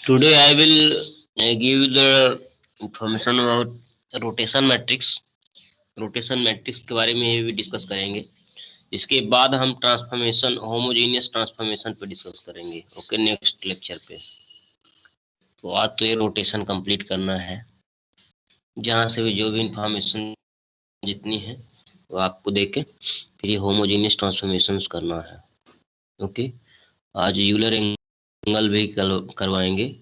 Today I will give you the information about rotation matrix. Rotation matrix के बारे में भी डिस्कस करेंगे. इसके बाद हम ट्रांसफॉर्मेशन होमोजेनियस ट्रांसफॉर्मेशन पे डिस्कस करेंगे. ओके, नेक्स्ट लेक्चर पे. तो आज तो ये रोटेशन कंप्लीट करना है. जहाँ से भी जो भी इंफॉर्मेशन जितनी है वो आपको देके फिर ये होमोजेनियस ट्रांसफॉर्मेशन करना है. ओके, आज यूलर एंगल भी करवाएंगे.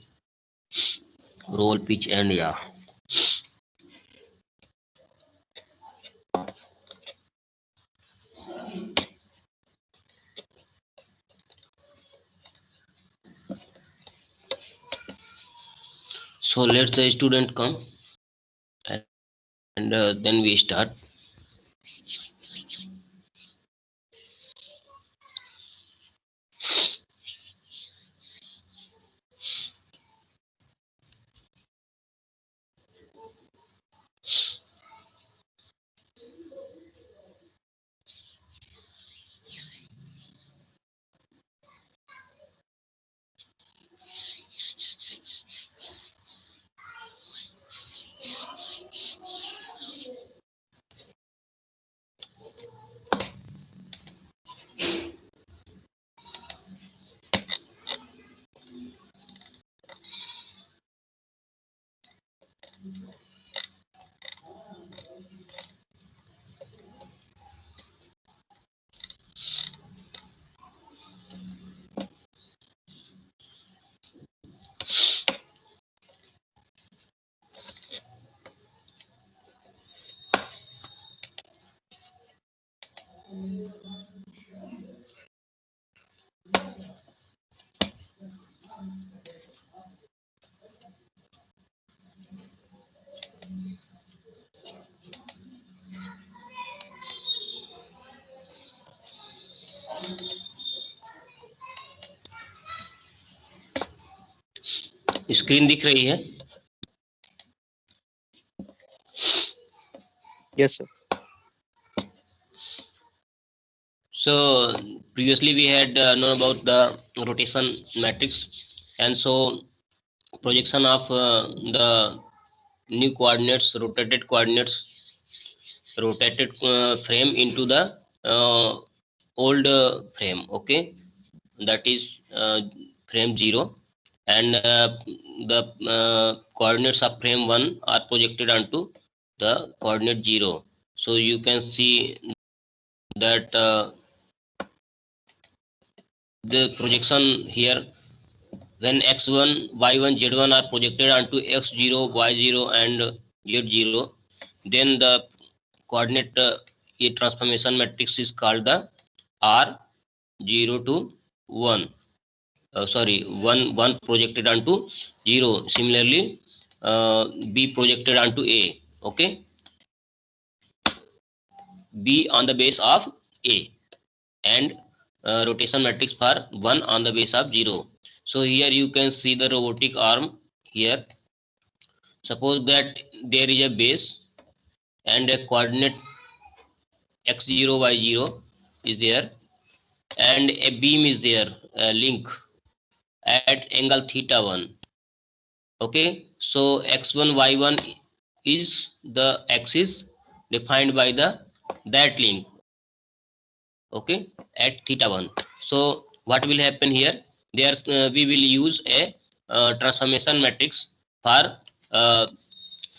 रोल पिच एंड या. So let the student come and then we start. Screen दिख रही है? Yes, sir. So previously we had known about the rotation matrix, and so projection of the new coordinates, rotated frame into the old frame. Okay, that is frame 0, and the coordinates of frame 1 are projected onto the coordinate 0. So you can see that the projection here, when x1, y1, z1 are projected onto x0, y0 and z0, then the coordinate transformation matrix is called the R0 to 1. 1 projected onto 0. Similarly, B projected onto A. Okay, B on the base of A, and rotation matrix for 1 on the base of 0. So here you can see the robotic arm here. Suppose that there is a base and a coordinate x0, y0 is there, and a beam is there, a link at angle theta 1. Okay, so x1, y1 is the axis defined by that link. Okay, at theta 1. So what will happen here? There we will use a transformation matrix for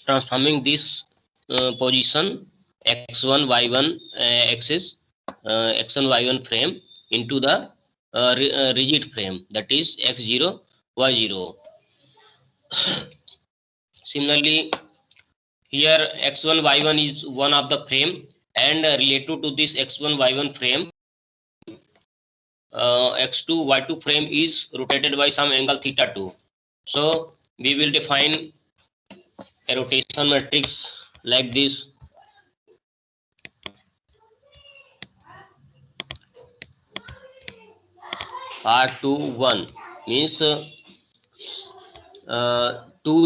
transforming this position x1, y1 axis, x1, y1 frame into the rigid frame, that is x0, y0. Similarly, here x1, y1 is one of the frame, and related to this x1, y1 frame, x2, y2 frame is rotated by some angle theta 2. So we will define a rotation matrix like this. R21 means 2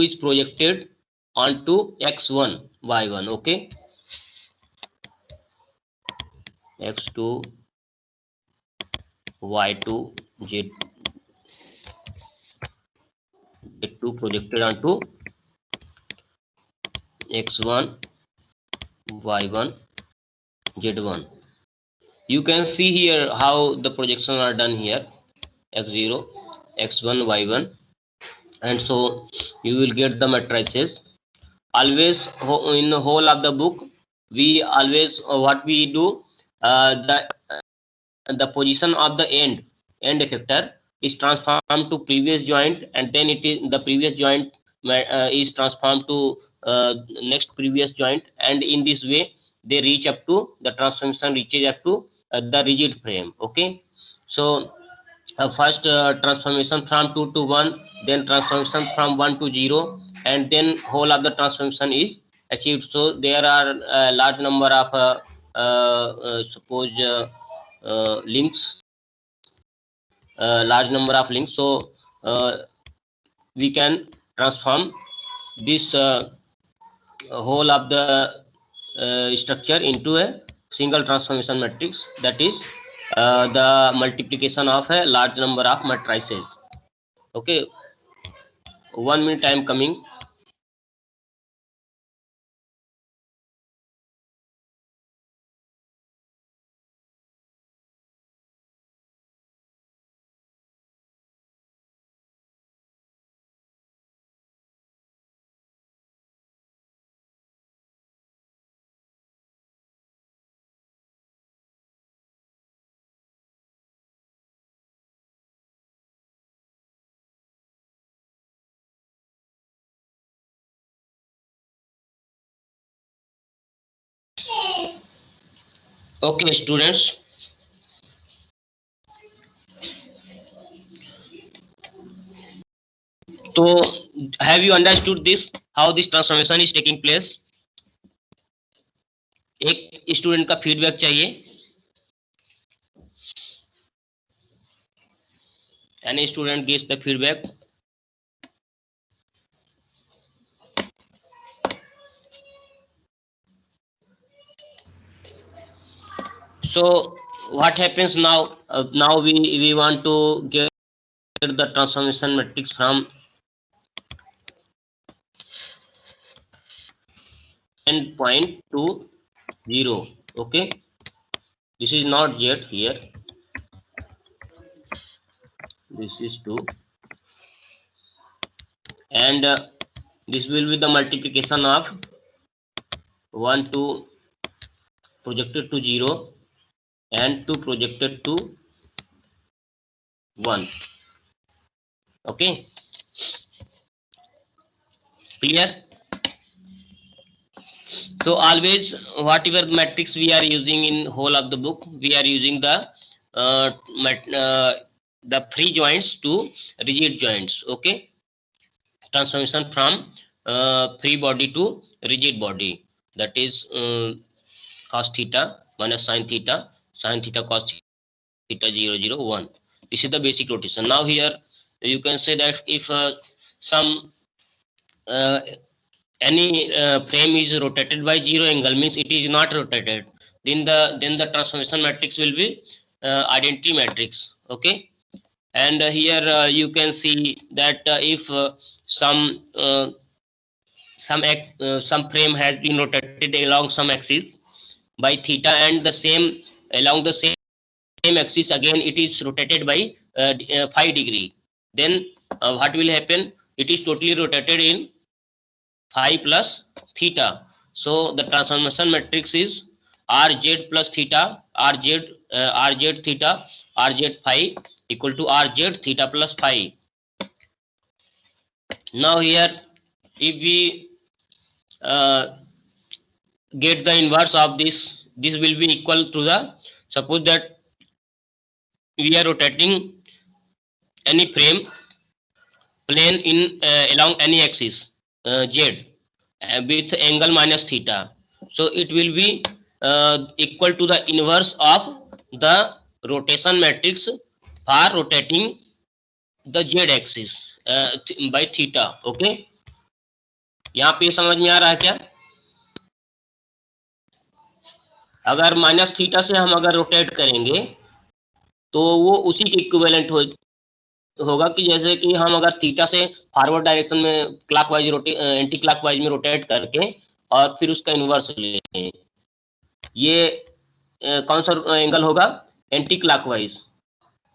is projected onto x1, y1. Okay, x2, y2, z. Z2 projected onto X1, Y1, Z1. You can see here how the projections are done here, X0, X1, Y1, and so you will get the matrices. Always in the whole of the book, we always what we do, the position of the end effector is transformed to previous joint, and then it is the previous joint is transformed to next previous joint, and in this way they reach up to the transformation reaches up to the rigid frame. Okay, so first transformation from 2 to 1, then transformation from 1 to 0, and then whole of the transformation is achieved. So there are a large number of suppose links, large number of links. So we can transform this whole of the structure into a single transformation matrix, that is the multiplication of a large number of matrices. Okay, 1 minute, I am coming. Okay, students. So have you understood this, how this transformation is taking place? एक student का feedback चाहिए. Any student gives the feedback? So what happens now? Now we want to get the transformation matrix from end point to 0. Okay, this is not Z here, this is 2, and this will be the multiplication of 1 to projected to 0 and 2 projected to 1. Okay, clear? So always whatever matrix we are using in whole of the book, we are using the free joints to rigid joints. Okay, transformation from free body to rigid body, that is cos theta minus sin theta cos theta 0 0 1. This is the basic rotation. Now here you can say that if some any frame is rotated by 0 angle, means it is not rotated, then the transformation matrix will be identity matrix. Okay, and here you can see that if some frame has been rotated along some axis by theta, and the same along the same axis again it is rotated by 5 degree, then what will happen? It is totally rotated in 5 plus theta. So the transformation matrix is Rz plus theta, Rz theta, Rz phi equal to Rz theta plus phi. Now here if we get the inverse of this, this will be equal to the, suppose that we are rotating any frame plane in along any axis z with angle minus theta, so it will be equal to the inverse of the rotation matrix for rotating the z axis by theta. Okay, यहाँ पे समझ में आ रहा है क्या? अगर minus theta से हम अगर रोटेट करेंगे तो वो उसी के इक्विवेलेंट हो होगा कि जैसे कि हम अगर थीटा से फॉरवर्ड डायरेक्शन में क्लॉकवाइज एंटी क्लॉकवाइज में रोटेट करके और फिर उसका इन्वर्स लें, ये कौन सा एंगल होगा? एंटी क्लॉकवाइज,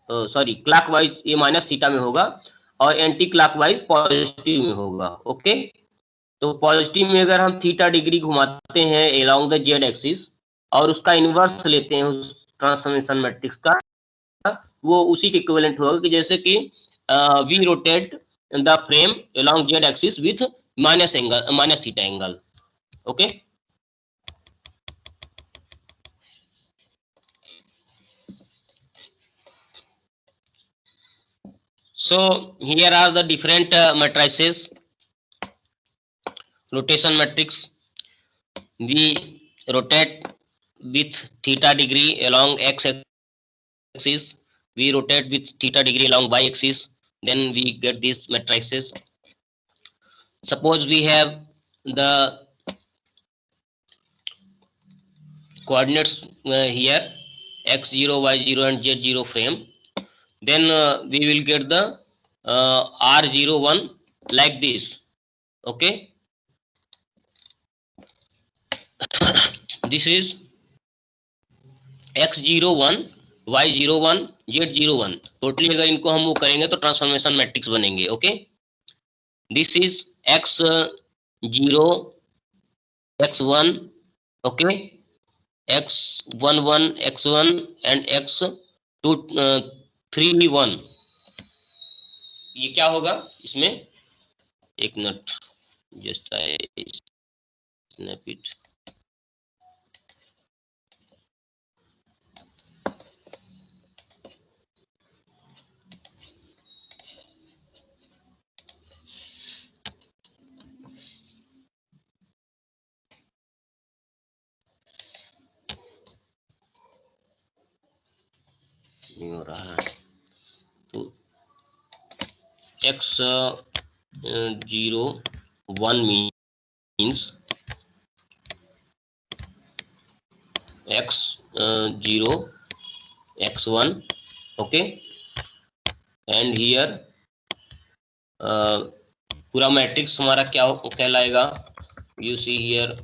सॉरी क्लॉकवाइज ये माइनस थीटा में होगा और एंटी क्लॉकवाइज पॉजिटिव में होगा। ओके, तो पॉजिटिव में अगर हम थीटा डिग्री घुमाते हैं अलोंग द जेड एक्सिस और उसका इन्वर्स लेते हैं उस ट्रांसफॉर्मेशन मैट्रिक्स का, वो उसी के इक्विवेलेंट होगा कि जैसे कि we rotate the frame along Z axis with minus theta angle. Okay, so here are the different matrices. Rotation matrix, we rotate with theta degree along x axis, we rotate with theta degree along y axis, then we get these matrices. Suppose we have the coordinates here x0, y0 and z0 frame, then we will get the r01 like this. Okay, this is x01, y01, z01, totally अगर इनको हम वो करेंगे तो transformation matrix बनेंगे। Okay, this is x0, x1, okay, x11, x1 and x31। ये क्या होगा इसमें? एक minute, just I snap it. नहीं हो रहा है, तो x01 means x0, x1, okay, and here पूरा मैट्रिक्स हमारा क्या कहलाएगा? You see here,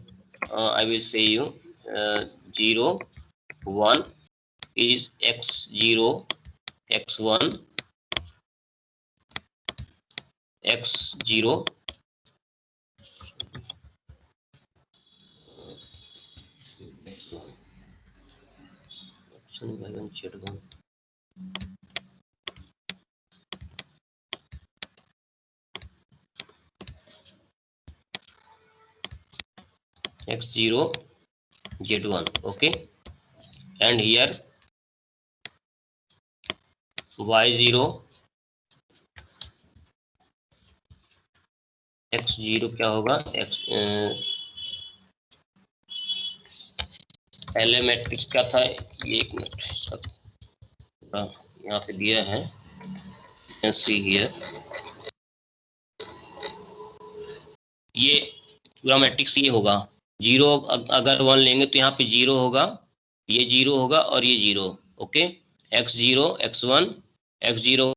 I will say you 0, 1 is x0, x1, x0, x0, z1, okay, and here y0, x0 क्या होगा? पहले मैट्रिक्स क्या था? ये एक मिनट, यहाँ पे दिया है, सी हियर, ये पूरा मैट्रिक्स ये होगा। 0 अगर 1 लेंगे तो यहाँ पे 0 होगा, ये 0 होगा और ये 0। Okay, x0, x1, x0,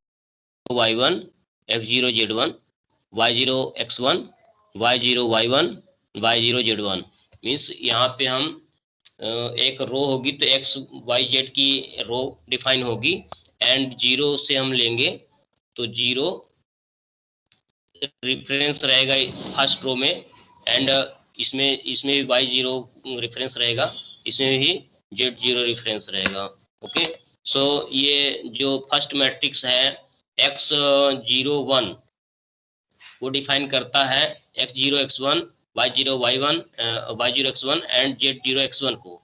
y1, x0, z1, y0, x1, y0, y1, y0, z1। Means यहाँ पे हम एक रो होगी तो x y z की रो डिफाइन होगी एंड 0 से हम लेंगे तो 0 रेफरेंस रहेगा फर्स्ट रो में एंड इसमें भी y0 रेफरेंस रहेगा, इसमें भी z0 रेफरेंस रहेगा। ओके, सो ये जो फर्स्ट मैट्रिक्स है x01 वो डिफाइन करता है x0, x1, y0, y1, y0, x1 and z0, x1 को।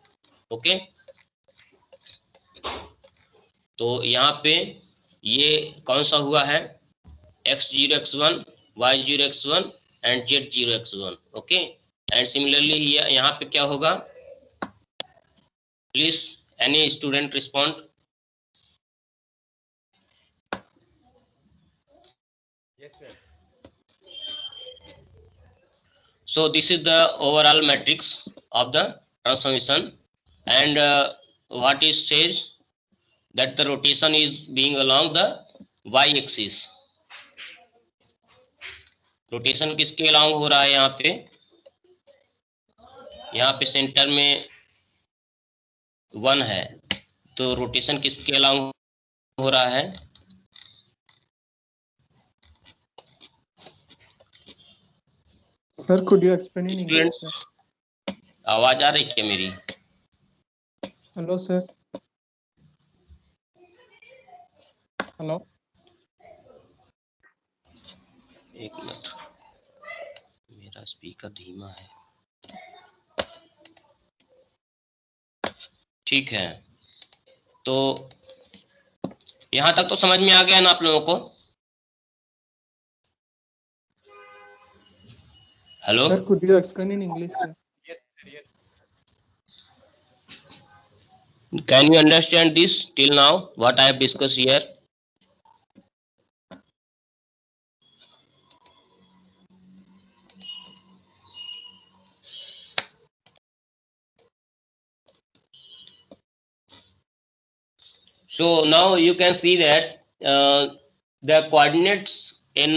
ओके, तो यहाँ पे ये कौन सा हुआ है? x0, x1, y0, x1 and z0, x1। Okay, and similarly यहाँ पे क्या होगा? Please any student respond. Yes, sir. So this is the overall matrix of the transformation, and what it says that the rotation is being along the Y axis. Rotation किसके along हो रहा है? यहाँ पे सेंटर में 1 है, तो rotation किसके अलोंग हो रहा है? Sir could you explain in English sir? आवाज आ रही क्या मेरी? Hello sir, hello. एक मिनट, मेरा स्पीकर धीमा है। ठीक है, तो यहाँ तक तो समझ में आ गया ना आप लोगों को? Hello sir could you explain in English sir? Can you understand this till now what I have discuss here? So now you can see that the coordinates in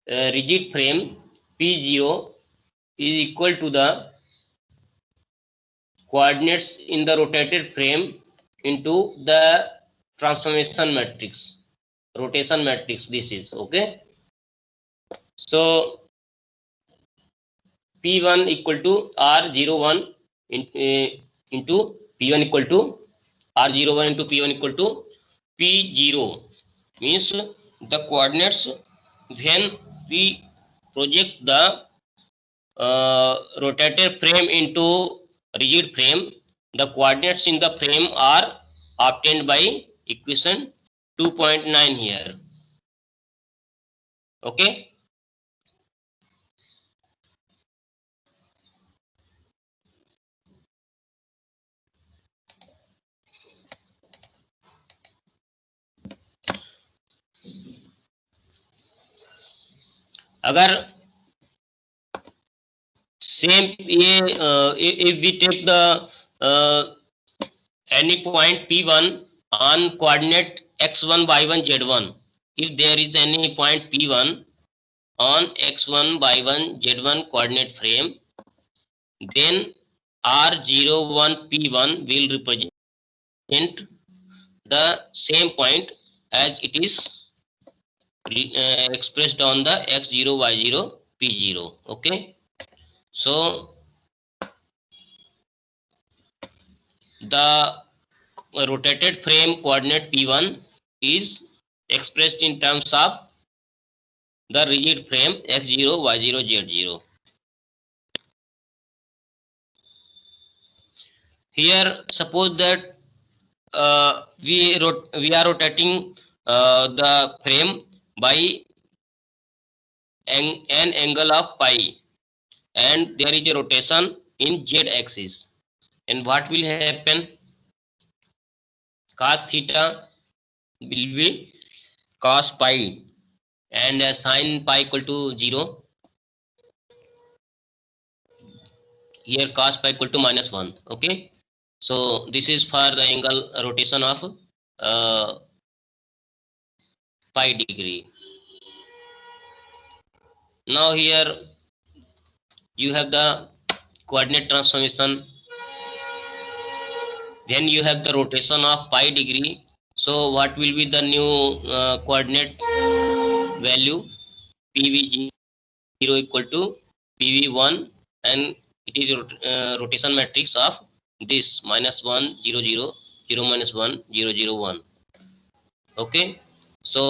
rigid frame P0 is equal to the coordinates in the rotated frame into the transformation matrix, rotation matrix. This is okay. So P1 equal to R01 into P1 equal to R01 into P1 equal to P0 means the coordinates when we project the rotated frame into rigid frame, the coordinates in the frame are obtained by equation 2.9 here. Okay. अगर same ये if we take the any point P1 on coordinate x1 y1 z1, if there is any point P1 on x1 y1 z1 coordinate frame, then R01 P1 will represent the same point as it is expressed on the x0 y0 p0. Okay, so the rotated frame coordinate p1 is expressed in terms of the rigid frame x0 y0 z0. Here suppose that we are rotating the frame by an angle of pi, and there is a rotation in z axis, and what will happen? Cos theta will be cos pi, and sin pi equal to 0. Here cos pi equal to -1. Okay, so this is for the angle rotation of pi degree. Now here you have the coordinate transformation. When you have the rotation of pi degree, so what will be the new coordinate value? PV0 equal to PV1, and it is rotation matrix of this -1 0 0 0 -1 0 0 1. Okay, so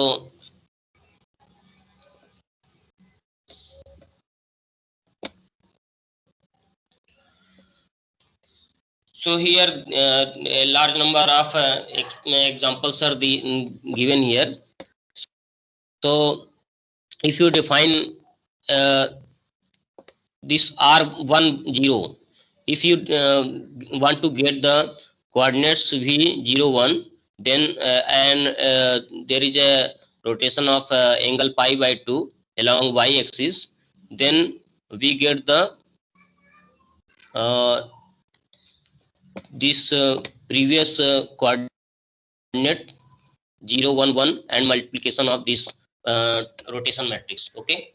here a large number of examples are given here. So if you define this R10, if you want to get the coordinates V01, then there is a rotation of angle pi by 2 along y axis, then we get the this previous coordinate 0 1 1 and multiplication of this rotation matrix. Okay,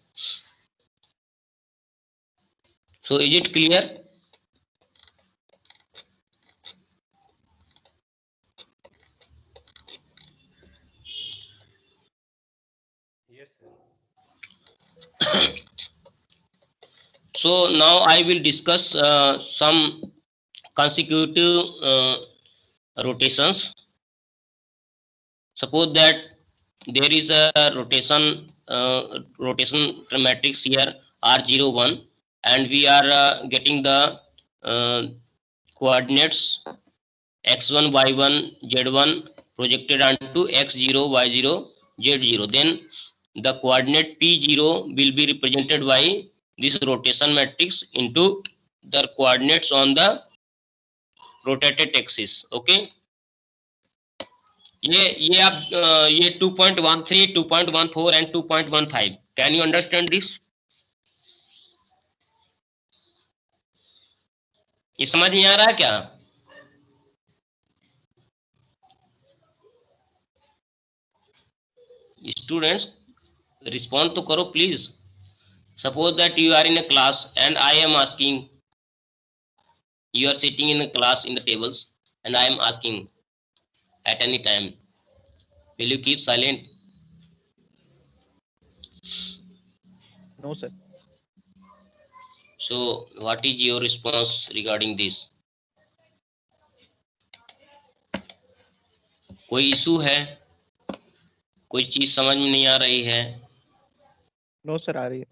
so is it clear? Yes, sir. So now I will discuss some consecutive rotations. Suppose that there is a rotation matrix here R01, and we are getting the coordinates x1 y1 z1 projected onto x0 y0 z0. Then the coordinate p0 will be represented by this rotation matrix into the coordinates on the rotated axis. Okay, ये आप ये 2.13 2.14 and 2.15, can you understand this? ये समझ में आ रहा है क्या? Students respond तो करो please. Suppose that you are in a class and I am asking, you are sitting in a class in the tables and I am asking at any time, will you keep silent? No, sir. So what is your response regarding this? कोई issue है? कोई चीज समझ में नहीं आ रही है? No, sir, आ रही है.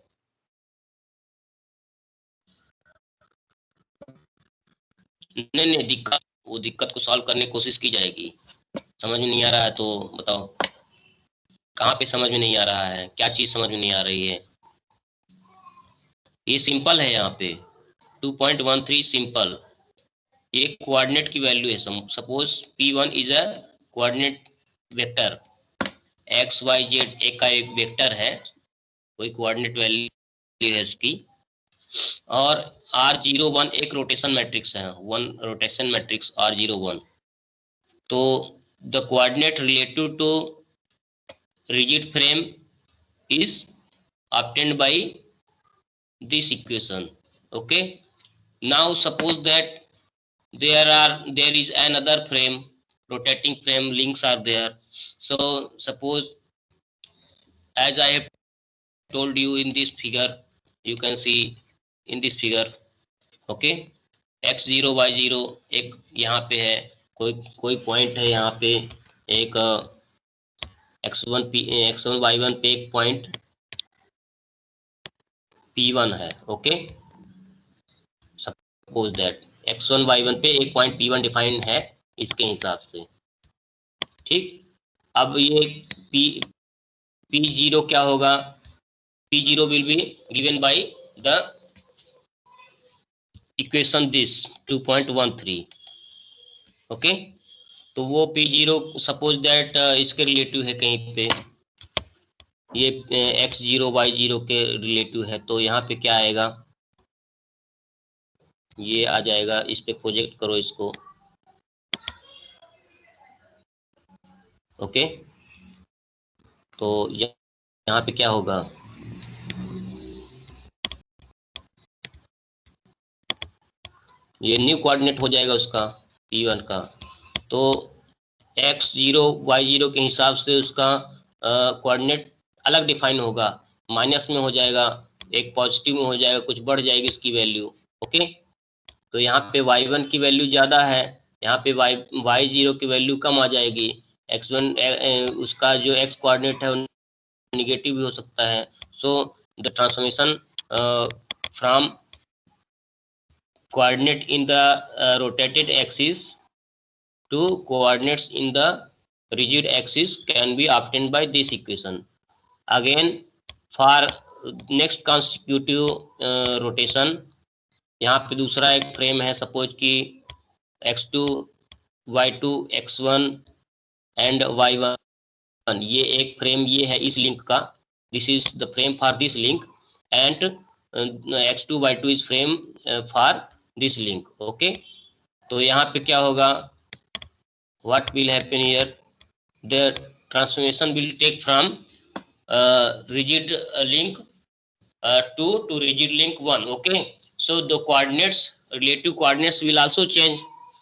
नहीं, दिक्कत को सॉल्व करने की कोशिश की जाएगी. समझ में नहीं आ रहा है तो बताओ कहाँ पे समझ में नहीं आ रहा है, क्या चीज समझ में नहीं आ रही है? ये सिंपल है, यहाँ पे 2.13 सिंपल. ये कोऑर्डिनेट की वैल्यू है. Suppose P1 is a coordinate vector, X Y Z एक का एक वेक्टर है, कोई कोऑर्डिनेट वैल्यू है उसकी, और R01 एक रोटेशन मैट्रिक्स है, वन रोटेशन मैट्रिक्स R01. तो the coordinate related to rigid frame is obtained by this equation. Okay, now suppose that there is another frame, rotating frame links are there. So suppose, as I have told you in this figure, you can see in this figure. Okay, x0 y0 एक यहाँ पे है, कोई point है यहाँ पे, एक x1 y1 पे एक पॉइंट P1 है. Okay, suppose that x1 y1 पे एक पॉइंट P1 डिफाइंड है इसके हिसाब से. ठीक, अब ये P0 क्या होगा? P0 will be given by the equation this 2.13. Okay, तो वो P0 सपोज दैट इसके रिलेटिव है कहीं पे, ये x0 y0 के रिलेटिव है, तो यहाँ पे क्या आएगा? ये आ जाएगा, इस पे प्रोजेक्ट करो इसको. ओके, तो यहाँ पे क्या होगा? ये न्यू कोऑर्डिनेट हो जाएगा उसका P1 का. तो x0 y0 के हिसाब से उसका कोऑर्डिनेट अलग डिफाइन होगा, माइनस में हो जाएगा, एक पॉजिटिव में हो जाएगा, कुछ बढ़ जाएगी इसकी वैल्यू. ओके, तो यहाँ पे y1 की वैल्यू ज़्यादा है, यहाँ पे y0 की वैल्यू कम आ जाएगी. x1 उसका जो x कोऑर्डिनेट है नेगेटिव भी हो सकता है. So the transformation from coordinate in the rotated axis to coordinates in the rigid axis can be obtained by this equation. Again, for next consecutive rotation, यहाँ पे दूसरा एक फ्रेम है, सपोज कि x2 y2 x1 and y1. ये एक frame ये है इस लिंक का, this is the frame for this link, and x2 y2 is frame for this link. Okay, तो यहाँ पे क्या होगा? What will happen here? transformation will take from rigid link 2 to rigid link 1. Okay, so the coordinates, relative coordinates will also change.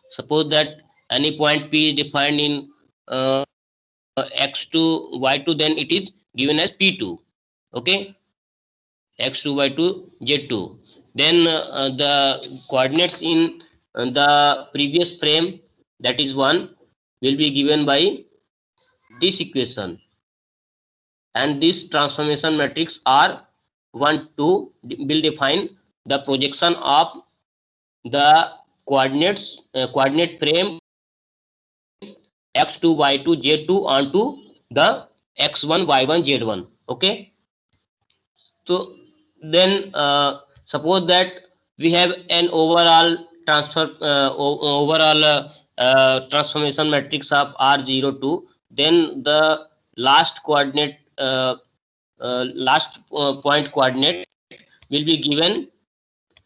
Suppose that any point P is defined in x2 y2, then it is given as p2. Okay, x2 y2 z2. Then the coordinates in the previous frame, that is 1, will be given by this equation, and this transformation matrix R1 2 will define the projection of the coordinate frame x2 y2 z2 onto the x1 y1 z1. Okay, so then suppose that we have an overall transformation matrix of R02, then the last coordinate point coordinate will be given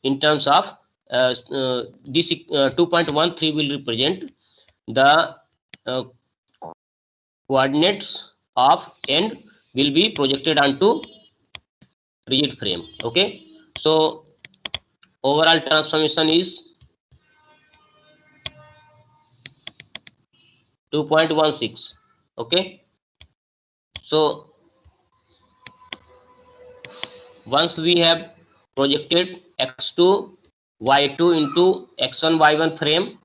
in terms of this 2.13 will represent the uh, coordinates of end will be projected onto rigid frame. Okay, so overall transformation is 2.16. Okay, so once we have projected x2 y2 into x1 y1 frame,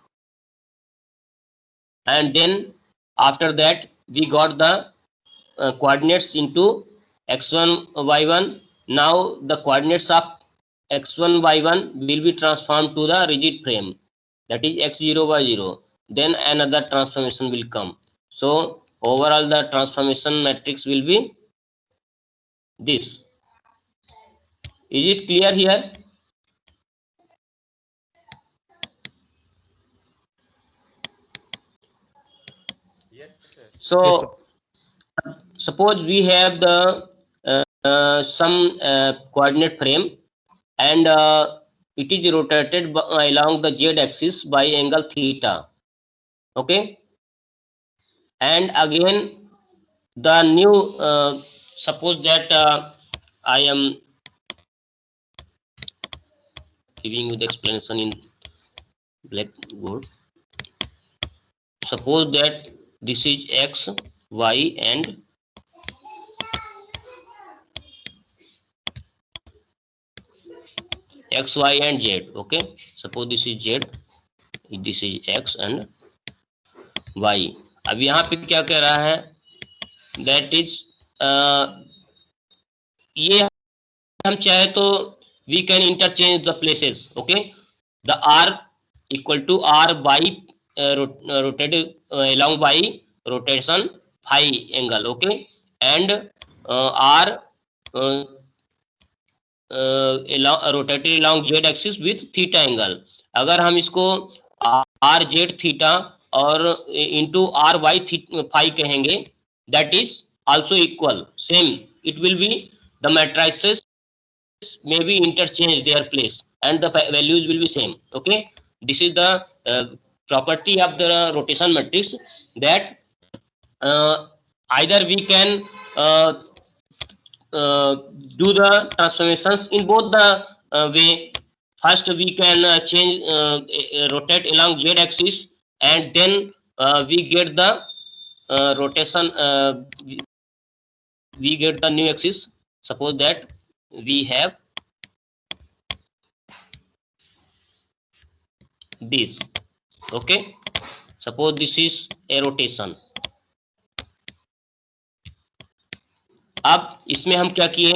and then after that we got the coordinates into x1 y1. Now the coordinates of x1 y1 will be transformed to the rigid frame, that is x0 y0. Then another transformation will come. So overall the transformation matrix will be this. Is it clear here? Yes, sir. So suppose we have the some coordinate frame, and it is rotated along the z axis by angle theta. Okay, and again the new suppose that I am giving you the explanation in blackboard. Suppose that this is x, y, and x, y, and z. Okay, suppose this is z, this is x and y. अब यहाँ पे क्या कह रहा है, that is ये हम चाहे तो we can interchange the places. Okay, the r equal to r by rotated along by rotation phi angle. Okay, and r rotated along z axis with theta angle. अगर हम इसको r z theta और into r y phi कहेंगे, that is also equal, same. It will be the matrices may be interchange their place and the values will be same. Okay, this is the property of the rotation matrix, that either we can do the transformations in both the way. First we can change rotate along z axis, and then we get the rotation, we get the new axis. Suppose that we have this. Okay, suppose this is a rotation. अब इसमें हम क्या किए,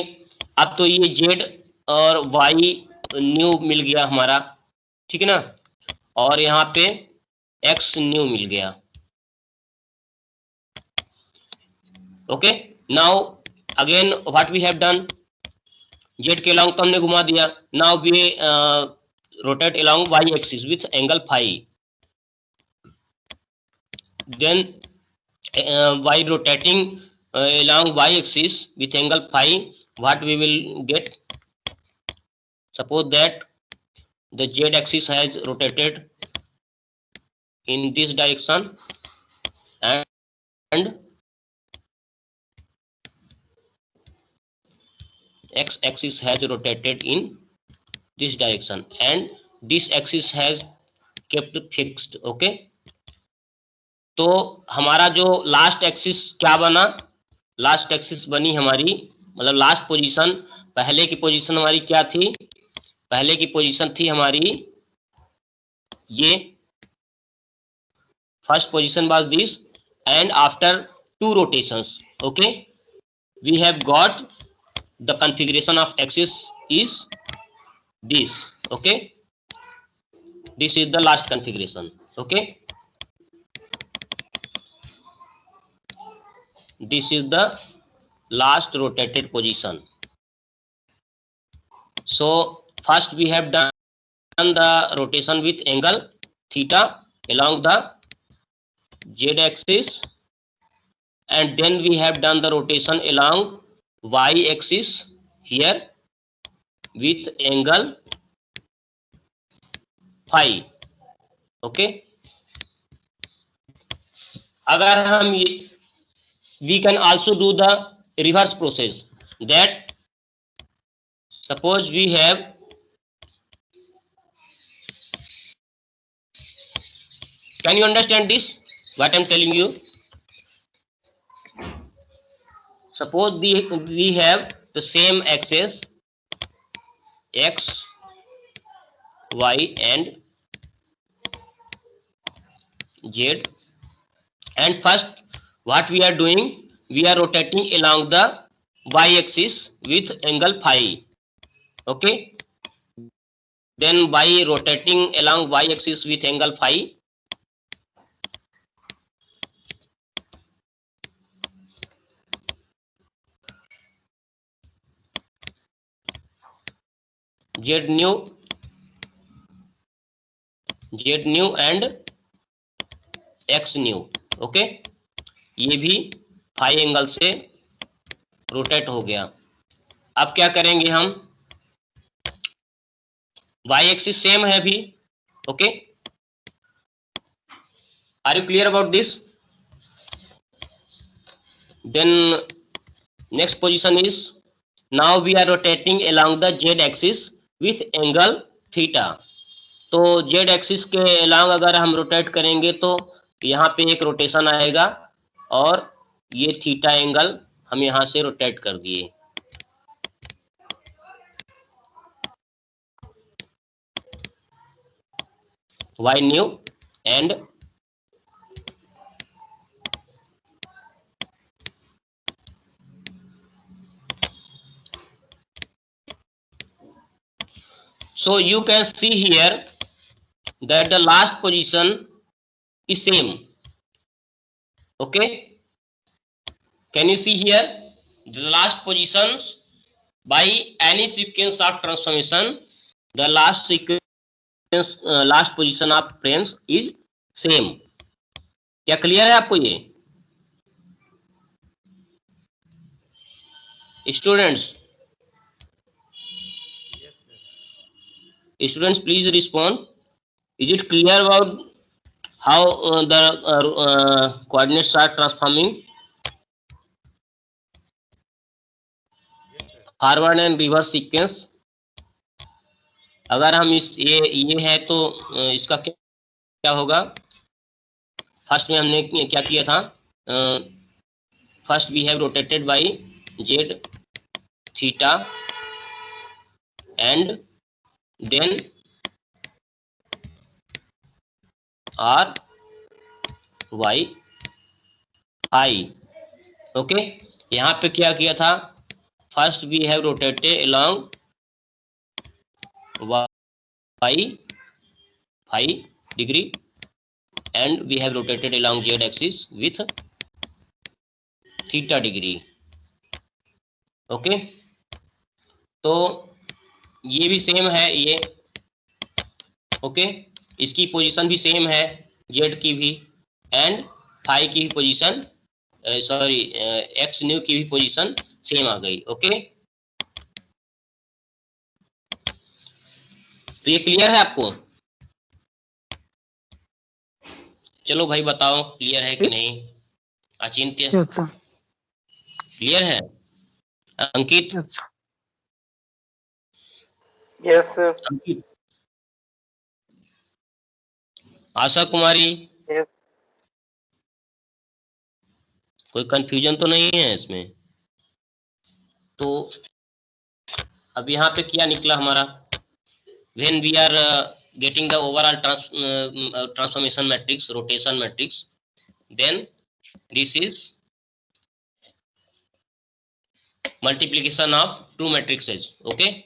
अब तो ये z और y new मिल गया हमारा, ठीक है ना, और यहाँ पे x न्यू मिल गया. Okay, now again what we have done, z के अलॉन्ग तो हमने घुमा दिया. Now we rotate along y axis with angle phi. Then by rotating along y axis with angle phi, what we will get, suppose that the z axis has rotated in this direction, and x axis has rotated in this direction and this axis has kept fixed. okay, तो हमारा जो last axis क्या बना, last axis बनी हमारी, मतलब last position, पहले की पोजीशन हमारी क्या थी, पहले की पोजीशन थी हमारी ये, first position was this and after 2 rotations, okay, we have got the configuration of axis is this. okay, this is the last configuration. okay, this is the last rotated position. So first we have done the rotation with angle theta along the z axis, and then we have done the rotation along y axis here with angle phi. okay, अगर हम ये, we can also do the reverse process, that suppose we have, can you understand this what I'm telling you? Suppose we have the same axis x, y and z, and first what we are doing, we are rotating along the y axis with angle phi. okay, then by rotating along y axis with angle phi, z new and x new. okay, ये भी phi angle से rotate हो गया. अब क्या करेंगे हम, y axis same है अभी. Okay, are you clear about this? Then next position is, now we are rotating along the z axis with angle theta. तो z एक्सिस के अलोंग अगर हम रोटेट करेंगे तो यहाँ पे एक रोटेशन आएगा और ये थीटा एंगल हम यहाँ से रोटेट कर दिए. y new and so you can see here that the last position is same. okay, can you see here the last positions by any sequence of transformation, the last sequence last position of frames is same. क्या clear है आपको ये students? Yes, sir. Students, please respond. Is it clear about how the coordinates are transforming Yes, sir. Forward and reverse sequence? अगर हम इस ये है तो इसका क्या होगा? फर्स्ट में हमने क्या किया था, first we have rotated by Z theta and then R Y I. Okay, यहाँ पे क्या किया था, first we have rotated along y 5 degree and we have rotated along z axis with theta degree. Okay, तो ये भी same है ये. ओके, इसकी पोजीशन भी सेम है, z की भी एंड फाई की भी पोजीशन, सॉरी x न्यू की भी पोजीशन सेम आ गई. ओके, तो ये क्लियर है आपको? चलो भाई बताओ क्लियर है कि नहीं. अचिंत्य Yes, sir. क्लियर है? अंकित Yes, sir. Yes, sir. अंकित, आशा कुमारी, Yes. कोई कंफ्यूजन तो नहीं है इसमें? तो अब यहाँ पे क्या निकला हमारा, when we are getting the overall transformation matrix, rotation matrix, then this is multiplication of two matrices. Okay,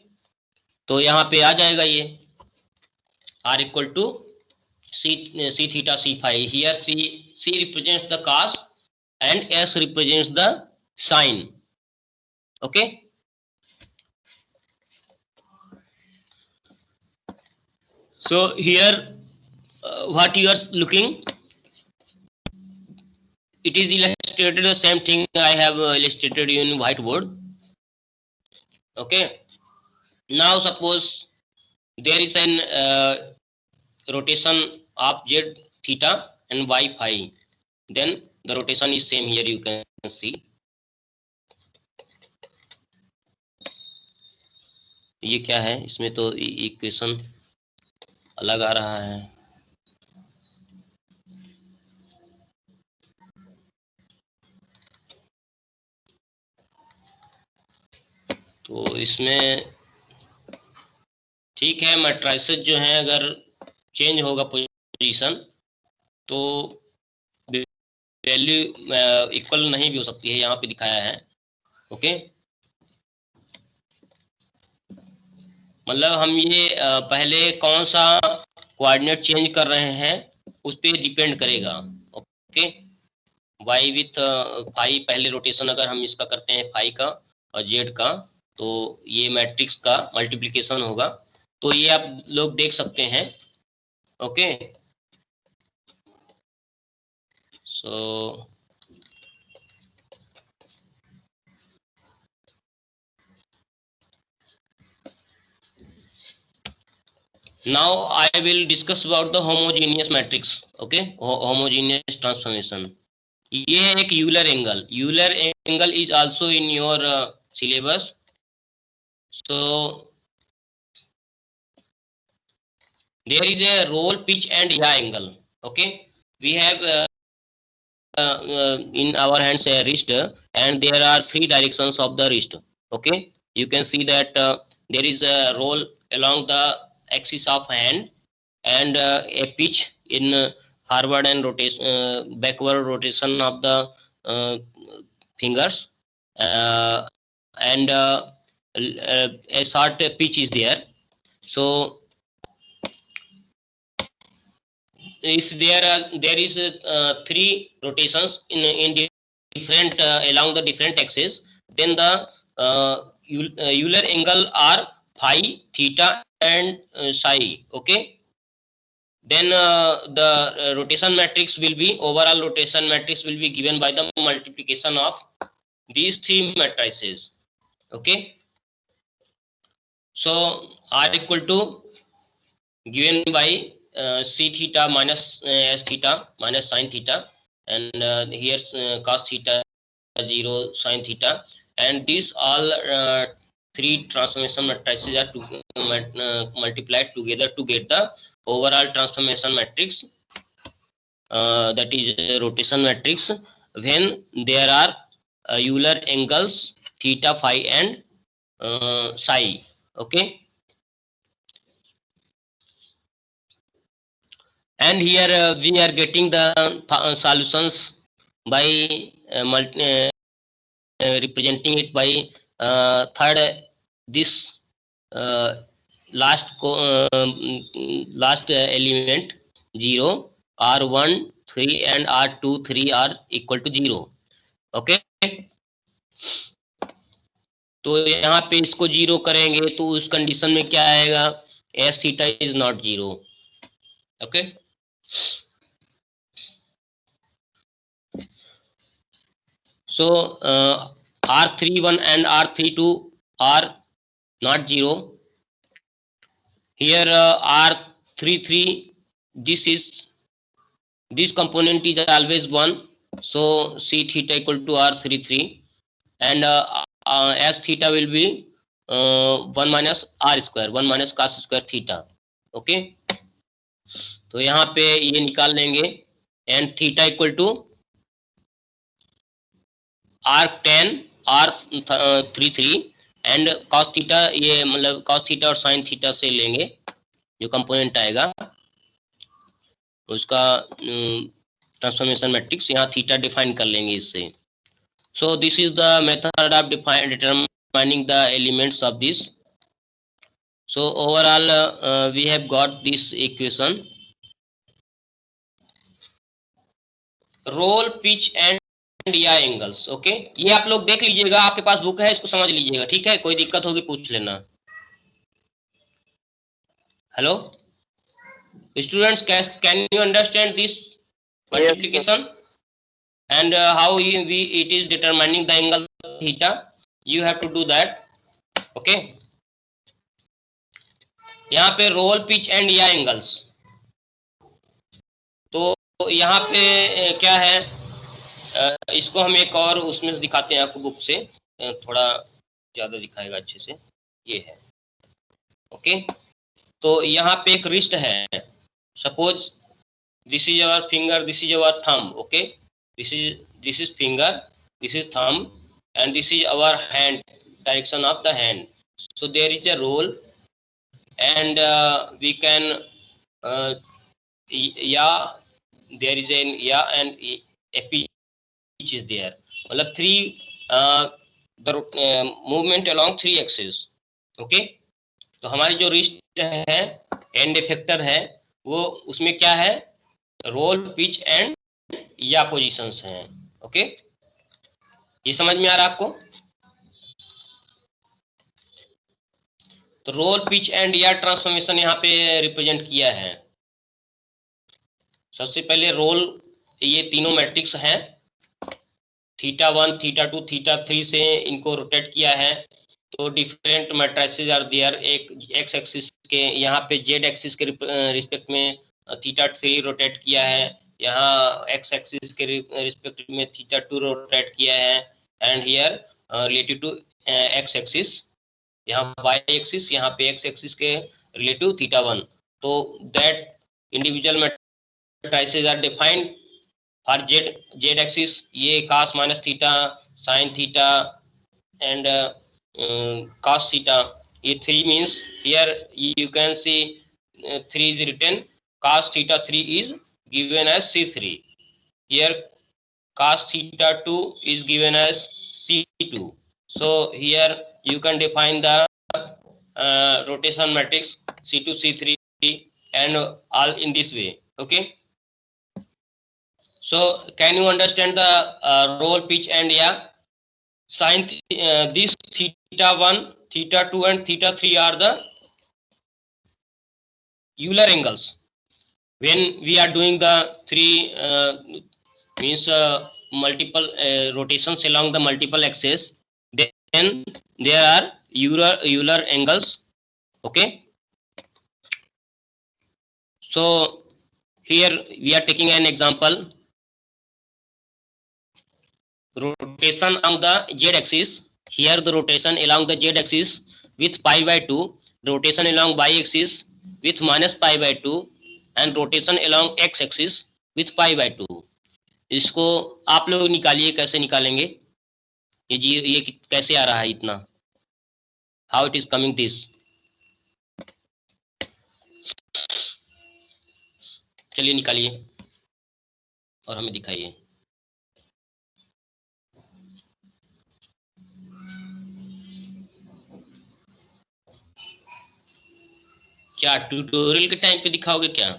तो यहाँ पे आ जाएगा ये R equal to C theta C phi. Here C represents the cos and S represents the sin. Okay, so here what you are looking, it is illustrated the same thing I have illustrated in whiteboard. Okay, now suppose there is an rotation of Z theta and Y phi, then the rotation is same. Here you can see, ये क्या है, इसमें तो equation अलग आ रहा है। तो इसमें ठीक है, मैट्रिसेस जो हैं अगर चेंज होगा पोजीशन तो वैल्यू इक्वल नहीं भी हो सकती है, यहाँ पे दिखाया है। ओके, मतलब हम ये पहले कौन सा कोऑर्डिनेट चेंज कर रहे हैं उस पर डिपेंड करेगा। ओके, वाई विथ फाई, पहले रोटेशन अगर हम इसका करते हैं फाई का और जेड का, तो ये मैट्रिक्स का मल्टीप्लिकेशन होगा। तो ये आप लोग देख सकते हैं। Okay, so now I will discuss about the homogeneous matrix. Okay, homogeneous transformation. ये है एक Euler angle. Euler angle is also in your syllabus. So there is a roll, pitch and yaw angle. Okay, we have in our hands a wrist, and there are three directions of the wrist. Okay, you can see that there is a roll along the axis of hand and a pitch in forward and rotation, backward rotation of the fingers, and a short pitch is there. So if there is three rotations in different along the different axes, then the Euler angle are phi, theta and psi. Okay, then the rotation matrix will be, overall rotation matrix will be given by the multiplication of these three matrices. Okay, so R equal to given by C theta minus S theta minus sin theta, and here cos theta 0 sin theta, and these all three transformation matrices are multiplied together to get the overall transformation matrix, that is rotation matrix, when there are Euler angles theta, phi and psi. Okay, and here we are getting the solutions by representing it by third, this last element 0, R1 3 and R2 3 are equal to 0. Okay, तो यहाँ पे इसको 0 करेंगे तो उस condition में क्या आएगा, S theta is not 0. Okay, so R31 and R32 are not 0. Here R33, this component is always 1, so C theta equal to R33, and S theta will be 1 minus R square, 1 minus cos square theta. Okay, तो यहाँ पे ये निकाल लेंगे and theta equal to arc 10 R 33 and cos theta, ये मतलब cos theta और sine theta से लेंगे जो कंपोनेंट आएगा उसका ट्रांसफॉर्मेशन मैट्रिक्स, यहाँ थीटा डिफाइन कर लेंगे इससे। So this is the method of determining the elements of this. So overall we have got this equation. Role, pitch and या एंगल्स। ओके, ये आप लोग देख लीजिएगा, आपके पास बुक है, इसको समझ लीजिएगा, ठीक है? कोई दिक्कत होगी पूछ लेना। Hello students, can you understand this multiplication and how it is determining the angle theta? You have to do that. Okay, यहाँ पे रोल, पिच एंड या एंगल्स। तो यहाँ पे क्या है, इसको हम एक और उसमें से दिखाते हैं आपको, बुक से थोड़ा ज्यादा दिखाएगा अच्छे से। ये है, ओके। तो यहाँ पे एक रिस्ट है, suppose this is our finger, this is our thumb. Okay, this is finger, this is thumb and this is our hand, direction of the hand. So there is a roll and we can there is an and a pitch is there, मतलब three the movement along 3 axes। Okay, तो हमारी जो wrist है, and effector है, वो उसमें क्या है, रोल, पिच एंड या पोजीशंस हैं। ओके, ये समझ में आ रहा है आपको? तो रोल, पिच एंड या ट्रांसफॉर्मेशन यहाँ पे रिप्रेजेंट किया है। सबसे पहले रोल, ये तीनों मैट्रिक्स हैं, थीटा 1, थीटा 2, थीटा 3 से इनको रोटेट किया है। तो डिफरेंट मैट्रिसेस आर देयर। एक एक्स एक्सिस के, यहाँ पे जेड एक्सिस के रिस्पेक्ट में थीटा 3 रोटेट किया है, यहाँ एक्स एक्सिस के रिस्पेक्ट में थीटा 2 रोटेट किया है, and here related to X axis, यहाँ वाई एक्सिस, यहाँ पे एक्स एक्सिस के रिलेटिव थीटा 1। तो that individual matrices are defined for Z axis, ये cos minus theta, sine theta and cos theta. ये 3 means here you can see 3 is written, cos theta 3 is given as C3, here cos theta 2 is given as C2। so here you can define the rotation matrix C2, C3 and all in this way। okay, so can you understand the roll, pitch and yeah, sin this theta 1, theta 2 and theta 3 are the Euler angles. When we are doing the 3 means multiple rotations along the multiple axes, then there are Euler angles। okay, so here we are taking an example, rotation on the z axis, here the rotation along the z axis with pi by 2, rotation along y axis with minus pi by 2 and rotation along x axis with pi by 2। इसको आप लोग निकालिए, कैसे निकालेंगे ये जी, ये कैसे आ रहा है इतना, how it is coming this. चलिए निकालिए और हमें दिखाइए। क्या ट्यूटोरियल के टाइम पे दिखाओगे क्या?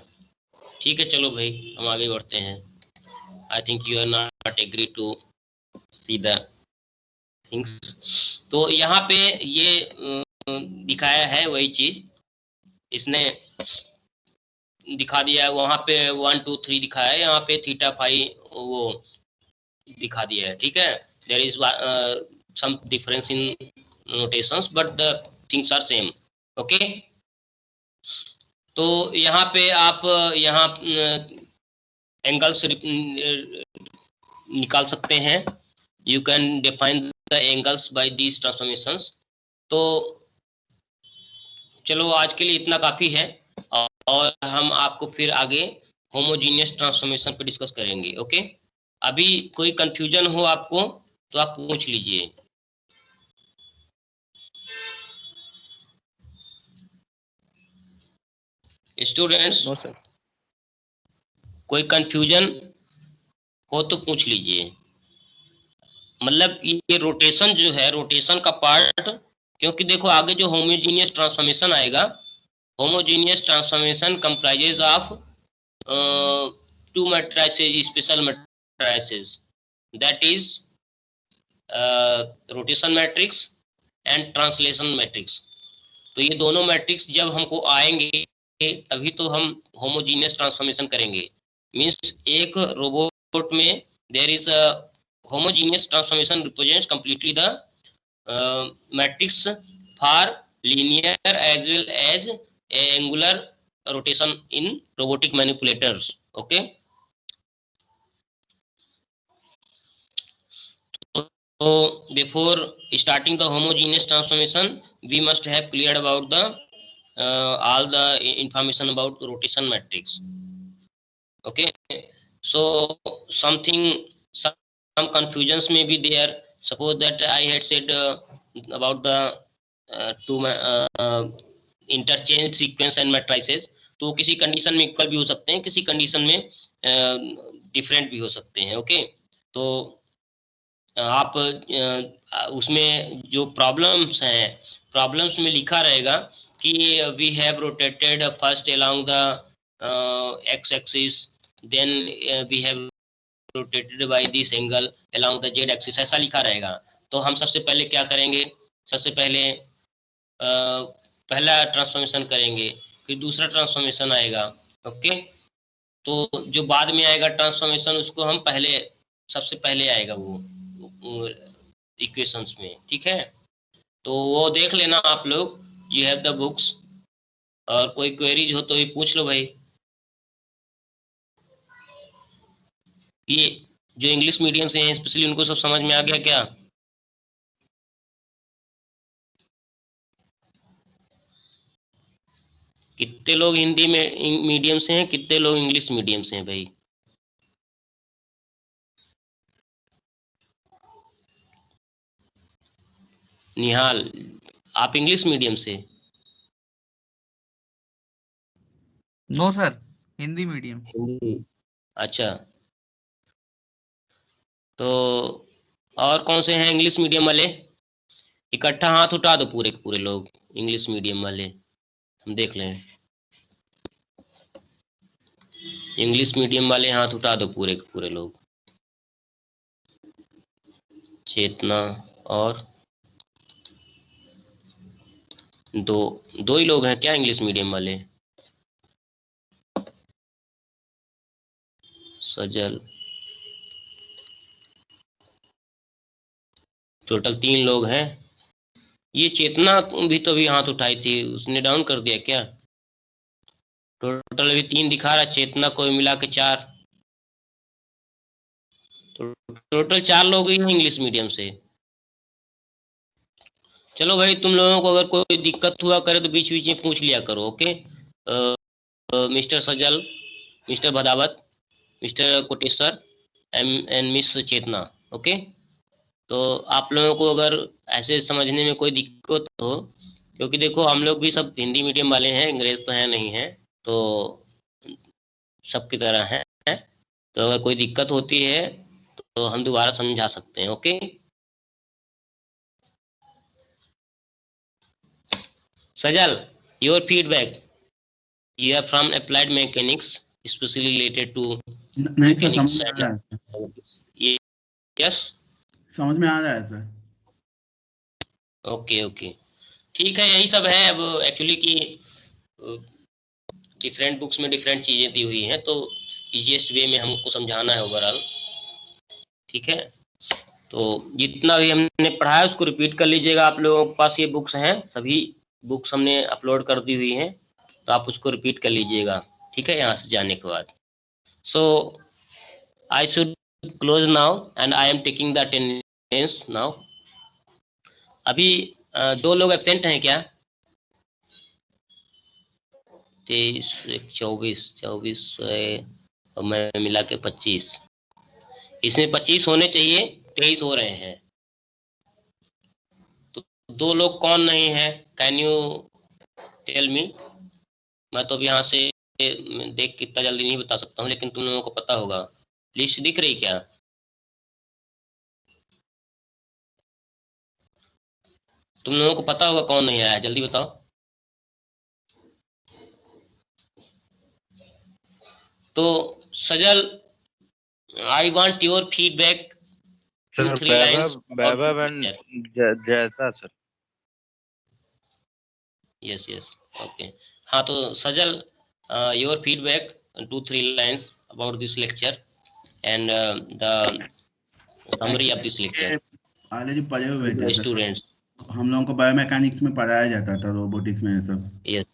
ठीक है, चलो भाई हम आगे बढ़ते हैं। I think you are not agree to see the things. तो यहाँ पे ये दिखाया है वही चीज, इसने दिखा दिया है, वहाँ पे 1 2 3 दिखाया है, यहाँ पे थीटा फाई वो दिखा दिया है। ठीक है, there is some difference in notations but the things are same. Okay, तो यहाँ पे आप यहाँ एंगल्स निकाल सकते हैं। You can define the angles by these transformations. तो चलो आज के लिए इतना काफी है, और हम आपको फिर आगे होमोजीनियस ट्रांसफॉर्मेशन पे डिस्कस करेंगे। ओके, अभी कोई कंफ्यूजन हो आपको तो आप पूछ लीजिए। Students, no sir. कोई कंफ्यूजन हो तो पूछ लीजिए। मतलब ये रोटेशन जो है, रोटेशन का पार्ट, क्योंकि देखो आगे जो होमोजीनियस ट्रांसफॉर्मेशन आएगा, homogeneous transformation comprises of to matrices, special matrices, that is rotation matrix and translation matrix. तो ये दोनों मैट्रिक्स जब हमको आएंगे तभी तो हम होमोजीनियस ट्रांसफॉर्मेशन करेंगे। मींस एक रोबोट में there is a homogeneous transformation represents completely the matrix for linear as well as angular rotation in robotic manipulators. Okay, so before starting the homogeneous transformation we must have cleared about the all the information about rotation matrix. Okay, so some confusions may be there. Suppose that I had said about the two interchange sequence and matrices, तो किसी condition में equal भी हो सकते हैं, किसी condition में different भी हो सकते हैं। ओके, तो आप उसमें जो प्रॉब्लम्स हैं, प्रॉब्लम्स में लिखा रहेगा कि we have rotated first along the x axis, then we have rotated by this angle along the z axis, ऐसा लिखा रहेगा। तो हम सबसे पहले क्या करेंगे, सबसे पहले पहला ट्रांसफॉर्मेशन करेंगे, फिर दूसरा ट्रांसफॉर्मेशन आएगा। ओके, तो जो बाद में आएगा ट्रांसफॉर्मेशन उसको हम पहले, सबसे पहले आएगा वो इक्वेशंस में। ठीक है, तो वो देख लेना आप लोग, यू हैव द बुक्स, और कोई क्वेरीज हो तो ये पूछ लो भाई। ये जो इंग्लिश मीडियम से हैं स्पेशली उनको सब समझ में आ गया क्या? कितने लोग हिंदी में मीडियम से हैं, कितने लोग इंग्लिश मीडियम से हैं भाई? निहाल, आप इंग्लिश मीडियम से? No sir, Hindi medium. Hindi, अच्छा। तो और कौन से हैं इंग्लिश मीडियम वाले? इकट्ठा हाथ उठा दो पूरे के पूरे लोग इंग्लिश मीडियम वाले, हम देख लें। इंग्लिश मीडियम वाले हाथ उठा दो पूरे के पूरे लोग। चेतना और दो ही लोग हैं क्या इंग्लिश मीडियम वाले? सजल, टोटल 3 लोग हैं। ये चेतना भी तो अभी हाथ उठाई थी, उसने डाउन कर दिया क्या? टोटल अभी 3 दिखा रहा, चेतना को मिला के 4, तो टोटल 4 लोग ही हैं इंग्लिश मीडियम से। चलो भाई, तुम लोगों को अगर कोई दिक्कत हुआ करे तो बीच बीच में पूछ लिया करो। Okay, mister Sajal, mister Bhadawat, mister Koteshwar and miss Chetna. Okay, तो आप लोगों को अगर ऐसे समझने में कोई दिक्कत हो, क्योंकि देखो हम लोग भी सब हिंदी मीडियम वाले हैं, अंग्रेज तो है नहीं है, तो सबकी तरह है, तो अगर कोई दिक्कत होती है तो हम दोबारा समझा सकते हैं। Okay, Sajal, your feedback, you are from applied mechanics specially related to नहीं सर, समझ में आ रहा है। यस, समझ में आ रहा है सर। ओके ओके, ठीक है, यही सब है। अब एक्चुअली की डिफरेंट बुक्स में डिफरेंट चीजें दी हुई हैं, तो इजीएस्ट वे में हमको समझाना है ओवरऑल। ठीक है, तो जितना भी हमने पढ़ा है उसको रिपीट कर लीजिएगा। आप लोगों के पास ये बुक्स हैं, सभी बुक्स हमने अपलोड कर दी हुई हैं, तो आप उसको रिपीट कर लीजिएगा। ठीक है, यहाँ से जाने के बाद। So I should close now and I am taking the attendance now. अभी दो लोग एब्सेंट हैं क्या? 23, 24, 24 और मैं मिला के 25। इसमें 25 होने चाहिए, 23 हो रहे हैं। तो दो लोग कौन नहीं है? Can you tell me? मैं तो अब यहाँ से देख के इतना जल्दी नहीं बता सकता हूँ, लेकिन तुम लोगों को पता होगा। लिस्ट दिख रही क्या? तुम लोगों को पता होगा कौन नहीं आया, जल्दी बताओ। तो Sajal, I want your feedback. Sir, 2-3 lines about Vaibhav this and lecture. Jayata, sir. Yes, yes. Okay. हाँ तो सजल, your feedback 2-3 lines about this lecture and the summary of this lecture. Already पढ़े हुए थे सर। Students. हम लोगों को biomechanics में पढ़ाया जाता था, रोबोटिक्स में सब। Yes,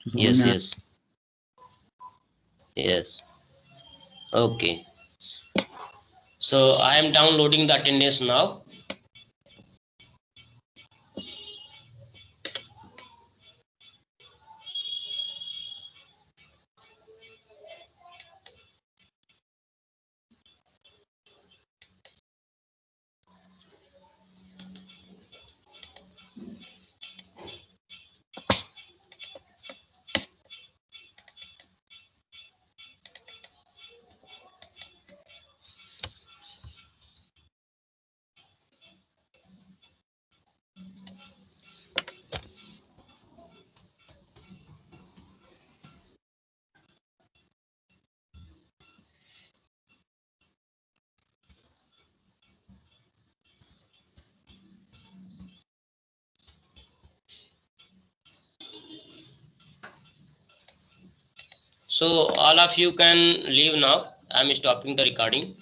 तो समझ yes, में yes. Yes. Okay. So I am downloading the attendance now. So all of you can leave now. I am stopping the recording.